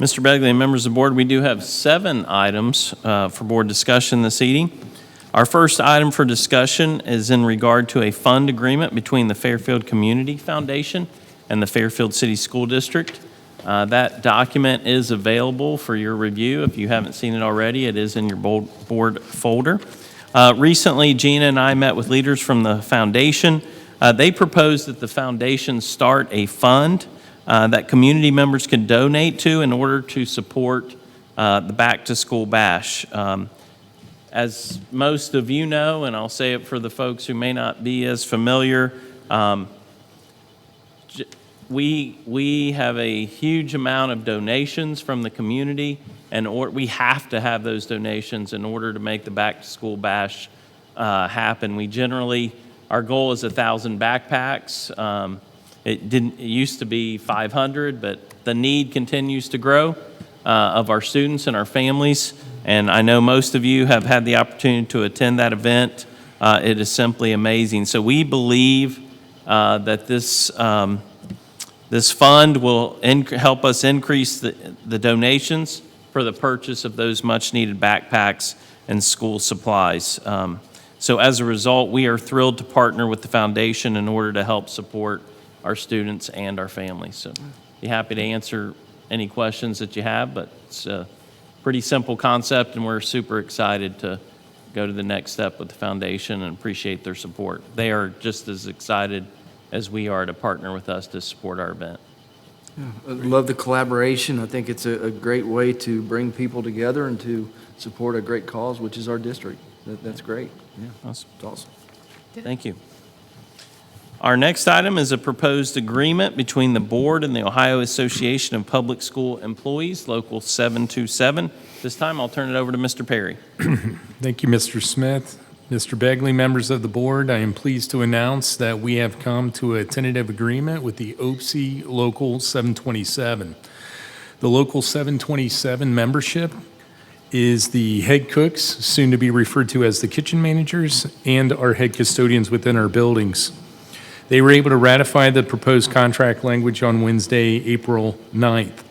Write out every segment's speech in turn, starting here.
Mr. Begley and members of the board, we do have 7 items for board discussion this evening. Our first item for discussion is in regard to a fund agreement between the Fairfield Community Foundation and the Fairfield City School District. That document is available for your review. If you haven't seen it already, it is in your board folder. Recently, Gina and I met with leaders from the foundation. They proposed that the foundation start a fund that community members can donate to in order to support the Back to School Bash. As most of you know, and I'll say it for the folks who may not be as familiar, we have a huge amount of donations from the community, and we have to have those donations in order to make the Back to School Bash happen. Our goal is 1,000 backpacks. It used to be 500, but the need continues to grow of our students and our families. And I know most of you have had the opportunity to attend that event. It is simply amazing. So we believe that this fund will help us increase the donations for the purchase of those much-needed backpacks and school supplies. So as a result, we are thrilled to partner with the foundation in order to help support our students and our families. So be happy to answer any questions that you have, but it's a pretty simple concept, and we're super excited to go to the next step with the foundation and appreciate their support. They are just as excited as we are to partner with us to support our event. Yeah, I love the collaboration. I think it's a great way to bring people together and to support a great cause, which is our district. That's great. Yeah, Awesome. it's awesome. Thank you. Our next item is a proposed agreement between the board and the Ohio Association of Public School Employees, Local 727. This time, I'll turn it over to Mr. Perry. Thank you, Mr. Smith. Mr. Begley, members of the board, I am pleased to announce that we have come to a tentative agreement with the OPSE Local 727. The Local 727 membership is the head cooks, soon to be referred to as the kitchen managers, and our head custodians within our buildings. They were able to ratify the proposed contract language on Wednesday, April 9th.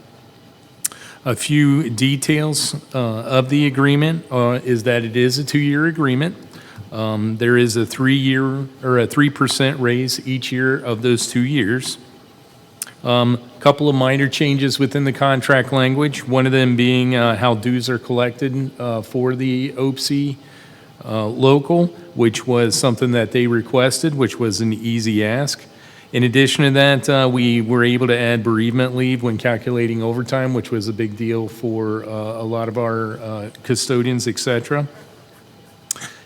A few details of the agreement is that it is a 2-year agreement. There is a 3-year or a 3% raise each year of those 2 years. Couple of minor changes within the contract language, one of them being how dues are collected for the OPSE local, which was something that they requested, which was an easy ask. In addition to that, we were able to add bereavement leave when calculating overtime, which was a big deal for a lot of our custodians, et cetera.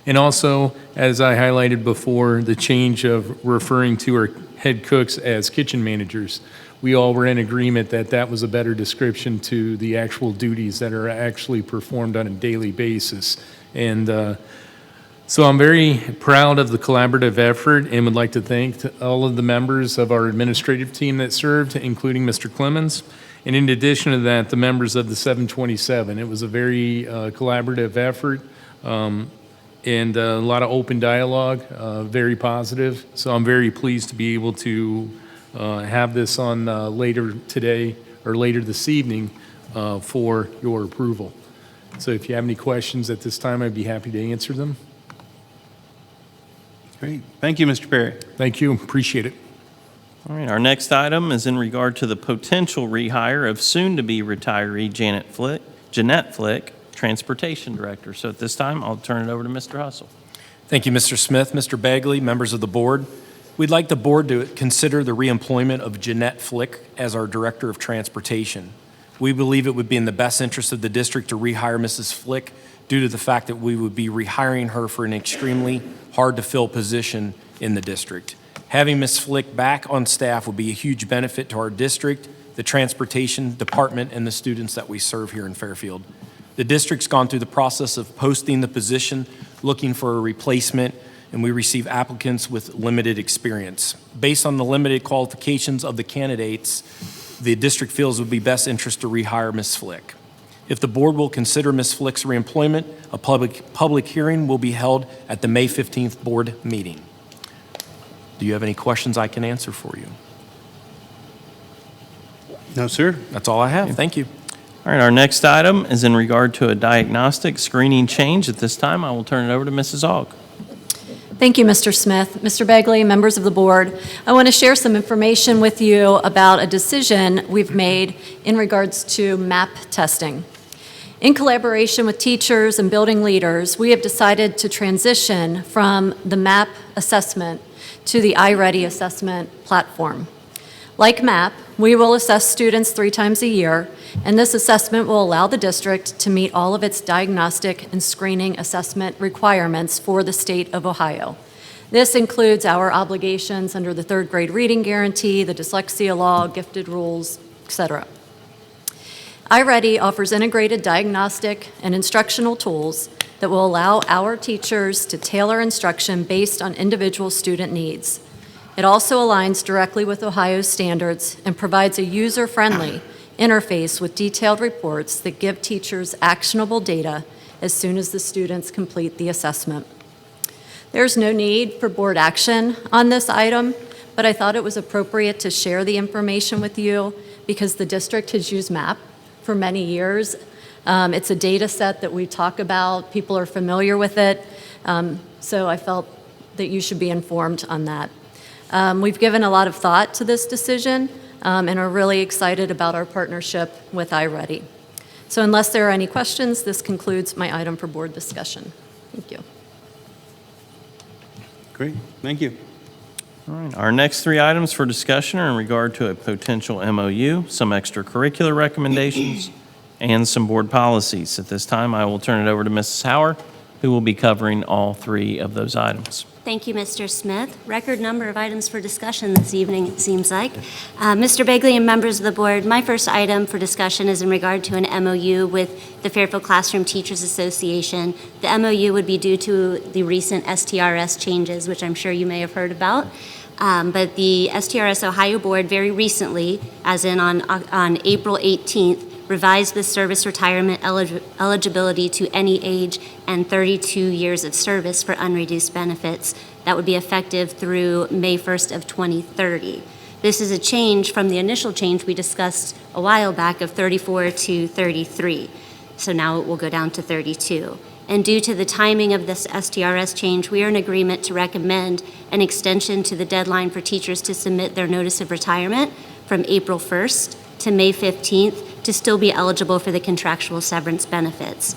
And also, as I highlighted before, the change of referring to our head cooks as kitchen managers. We all were in agreement that that was a better description to the actual duties that are actually performed on a daily basis. And so I'm very proud of the collaborative effort and would like to thank all of the members of our administrative team that served, including Mr. Clemens. And in addition to that, the members of the 727. It was a very collaborative effort and a lot of open dialogue, very positive. So I'm very pleased to be able to have this on later today or later this evening for your approval. So if you have any questions at this time, I'd be happy to answer them. Great. Thank you, Mr. Perry. Thank you. Appreciate it. All right, our next item is in regard to the potential rehire of soon-to-be retiree Jeanette Flick, Transportation Director. So at this time, I'll turn it over to Mr. Hustle. Thank you, Mr. Smith, Mr. Bagley, members of the board. We'd like the board to consider the reemployment of Jeanette Flick as our Director of Transportation. We believe it would be in the best interest of the district to rehire Mrs. Flick due to the fact that we would be rehiring her for an extremely hard-to-fill position in the district. Having Ms. Flick back on staff would be a huge benefit to our district, the transportation department, and the students that we serve here in Fairfield. The district's gone through the process of posting the position, looking for a replacement, and we receive applicants with limited experience. Based on the limited qualifications of the candidates, the district feels it would be best interest to rehire Ms. Flick. If the board will consider Ms. Flick's reemployment, a public hearing will be held at the May 15th board meeting. Do you have any questions I can answer for you? No, sir. That's all I have. Thank you. All right, our next item is in regard to a diagnostic screening change. At this time, I will turn it over to Mrs. Aug. Thank you, Mr. Smith. Mr. Begley, members of the board, I want to share some information with you about a decision we've made in regards to MAP testing. In collaboration with teachers and building leaders, we have decided to transition from the MAP assessment to the iReady assessment platform. Like MAP, we will assess students 3 times a year, and this assessment will allow the district to meet all of its diagnostic and screening assessment requirements for the state of Ohio. This includes our obligations under the 3rd grade reading guarantee, the dyslexia law, gifted rules, etc. iReady offers integrated diagnostic and instructional tools that will allow our teachers to tailor instruction based on individual student needs. It also aligns directly with Ohio's standards and provides a user-friendly interface with detailed reports that give teachers actionable data as soon as the students complete the assessment. There's no need for board action on this item, but I thought it was appropriate to share the information with you because the district has used MAP for many years. It's a data set that we talk about. People are familiar with it. So I felt that you should be informed on that. We've given a lot of thought to this decision and are really excited about our partnership with iReady. So unless there are any questions, this concludes my item for board discussion. Thank you. Great, thank you. All right, our next 3 items for discussion are in regard to a potential MOU, some extracurricular recommendations, and some board policies. At this time, I will turn it over to Mrs. Hauer, who will be covering all 3 of those items. Thank you, Mr. Smith. Record number of items for discussion this evening, it seems like. Mr. Begley and members of the board, my first item for discussion is in regard to an MOU with the Fairfield Classroom Teachers Association. The MOU would be due to the recent STRS changes, which I'm sure you may have heard about. But the STRS Ohio Board very recently, as in on April 18th, revised the service retirement eligibility to any age and 32 years of service for unreduced benefits. That would be effective through May 1st of 2030. This is a change from the initial change we discussed a while back of 34 to 33. So now it will go down to 32. And due to the timing of this STRS change, we are in agreement to recommend an extension to the deadline for teachers to submit their notice of retirement from April 1st to May 15th to still be eligible for the contractual severance benefits.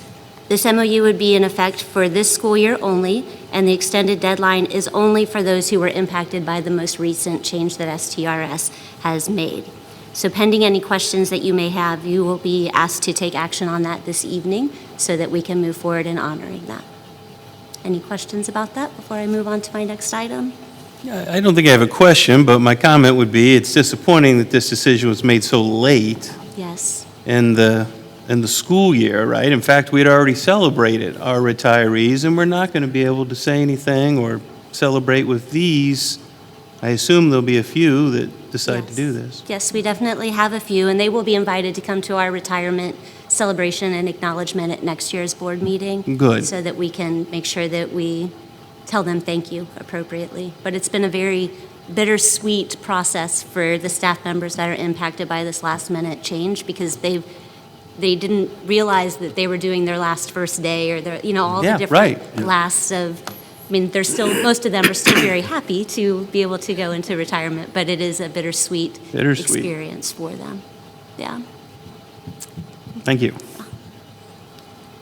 This MOU would be in effect for this school year only, and the extended deadline is only for those who were impacted by the most recent change that STRS has made. So pending any questions that you may have, you will be asked to take action on that this evening so that we can move forward in honoring that. Any questions about that before I move on to my next item? I don't think I have a question, but my comment would be, it's disappointing that this decision was made so late Yes. in the school year, right? In fact, we'd already celebrated our retirees, and we're not going to be able to say anything or celebrate with these. I assume there'll be a few that decide to do this. Yes, we definitely have a few, and they will be invited to come to our retirement celebration and acknowledgement at next year's board meeting. Good. So that we can make sure that we tell them thank you appropriately. But it's been a very bittersweet process for the staff members that are impacted by this last-minute change because they didn't realize that they were doing their last first day or their, all Yeah, the different right. lasts of. I mean, they're still, most of them are still very happy to be able to go into retirement, but it is a bittersweet experience for them. Yeah. Thank you.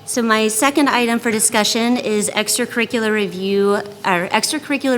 So my second item for discussion is extracurricular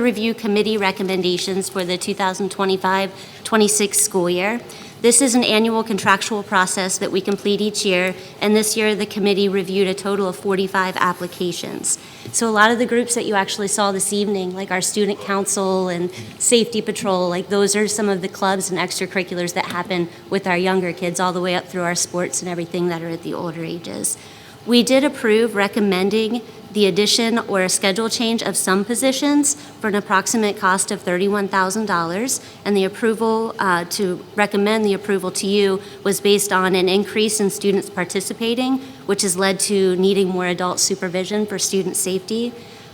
review committee recommendations for the 2025-26 school year. This is an annual contractual process that we complete each year, and this year the committee reviewed a total of 45 applications. So a lot of the groups that you actually saw this evening, like our student council and safety patrol, like those are some of the clubs and extracurriculars that happen with our younger kids all the way up through our sports and everything that are at the older ages. We did approve recommending the addition or a schedule change of some positions for an approximate cost of $31,000, and the approval to recommend the approval to you was based on an increase in students participating, which has led to needing more adult supervision for student safety.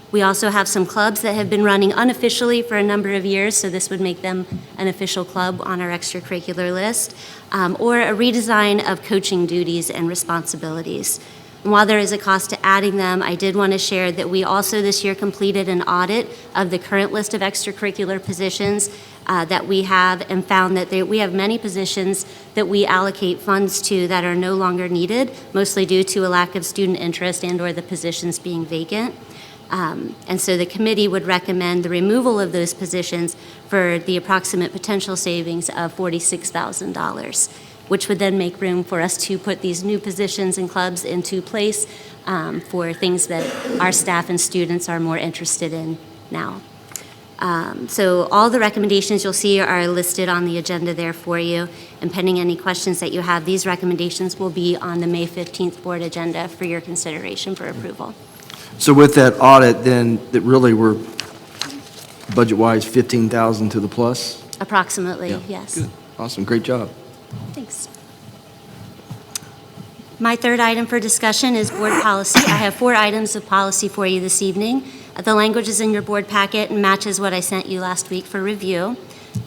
We also have some clubs that have been running unofficially for a number of years, so this would make them an official club on our extracurricular list, or a redesign of coaching duties and responsibilities. And while there is a cost to adding them, I did want to share that we also this year completed an audit of the current list of extracurricular positions that we have, and found that we have many positions that we allocate funds to that are no longer needed, mostly due to a lack of student interest and/or the positions being vacant. And so the committee would recommend the removal of those positions for the approximate potential savings of $46,000, which would then make room for us to put these new positions and clubs into place for things that our staff and students are more interested in now. So all the recommendations you'll see are listed on the agenda there for you, and pending any questions that you have, these recommendations will be on the May 15th board agenda for your consideration for approval. So with that audit, then, that really we're budget-wise 15,000 to the plus? Approximately, Yeah. yes. Good. Awesome, great job. Thanks. My third item for discussion is board policy. I have 4 items of policy for you this evening. The language is in your board packet and matches what I sent you last week for review.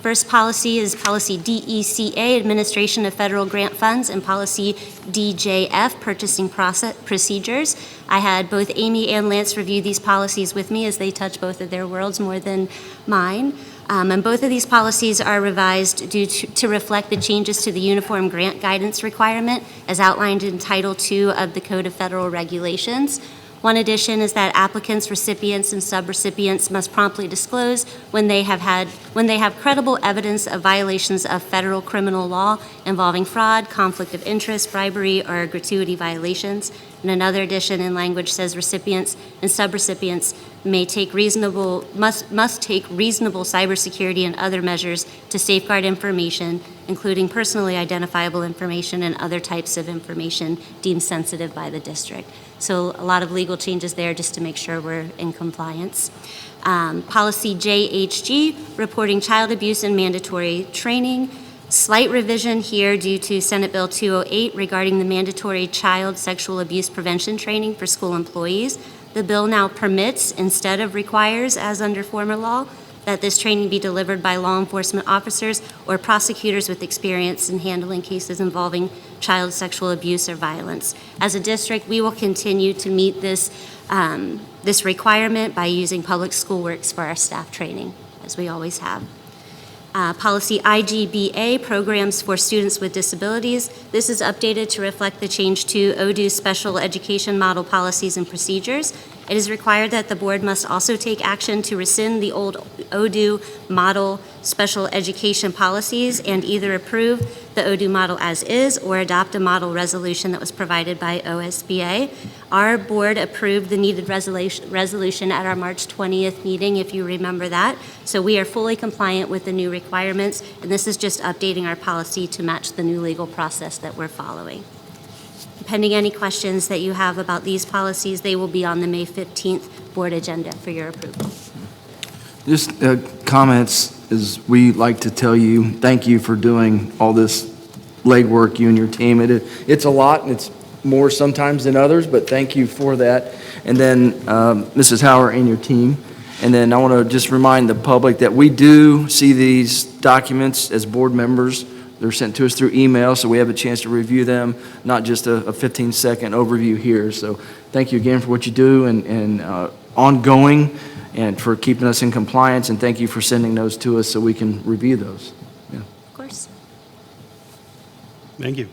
First policy is policy DECA, Administration of Federal Grant Funds, and policy DJF, Purchasing Procedures. I had both Amy and Lance review these policies with me, as they touch both of their worlds more than mine. And both of these policies are revised to reflect the changes to the Uniform Grant Guidance requirement as outlined in Title II of the Code of Federal Regulations. One addition is that applicants, recipients, and subrecipients must promptly disclose when they have credible evidence of violations of federal criminal law involving fraud, conflict of interest, bribery, or gratuity violations. And another addition in language says recipients and subrecipients must take reasonable cybersecurity and other measures to safeguard information, including personally identifiable information and other types of information deemed sensitive by the district. So a lot of legal changes there just to make sure we're in compliance. Policy JHG, reporting child abuse and mandatory training. Slight revision here due to Senate Bill 208 regarding the mandatory child sexual abuse prevention training for school employees. The bill now permits instead of requires, as under former law, that this training be delivered by law enforcement officers or prosecutors with experience in handling cases involving child sexual abuse or violence. As a district, we will continue to meet this requirement by using Public School Works for our staff training, as we always have. Policy IGBA, Programs for Students with Disabilities. This is updated to reflect the change to ODU Special Education Model Policies and Procedures. It is required that the board must also take action to rescind the old ODU Model Special Education Policies and either approve the ODU model as is or adopt a model resolution that was provided by OSBA. Our board approved the needed resolution at our March 20th meeting, if you remember that. So we are fully compliant with the new requirements, and this is just updating our policy to match the new legal process that we're following. Pending any questions that you have about these policies, they will be on the May 15th board agenda for your approval. Just comments, as we like to tell you, thank you for doing all this legwork, you and your team. It's a lot, and it's more sometimes than others, but thank you for that. And then Mrs. Hauer and your team. And then I want to just remind the public that we do see these documents as board members. They're sent to us through email, so we have a chance to review them, not just a 15-second overview here. So thank you again for what you do and ongoing, and for keeping us in compliance, and thank you for sending those to us so we can review those. Yeah. Of course. Thank you.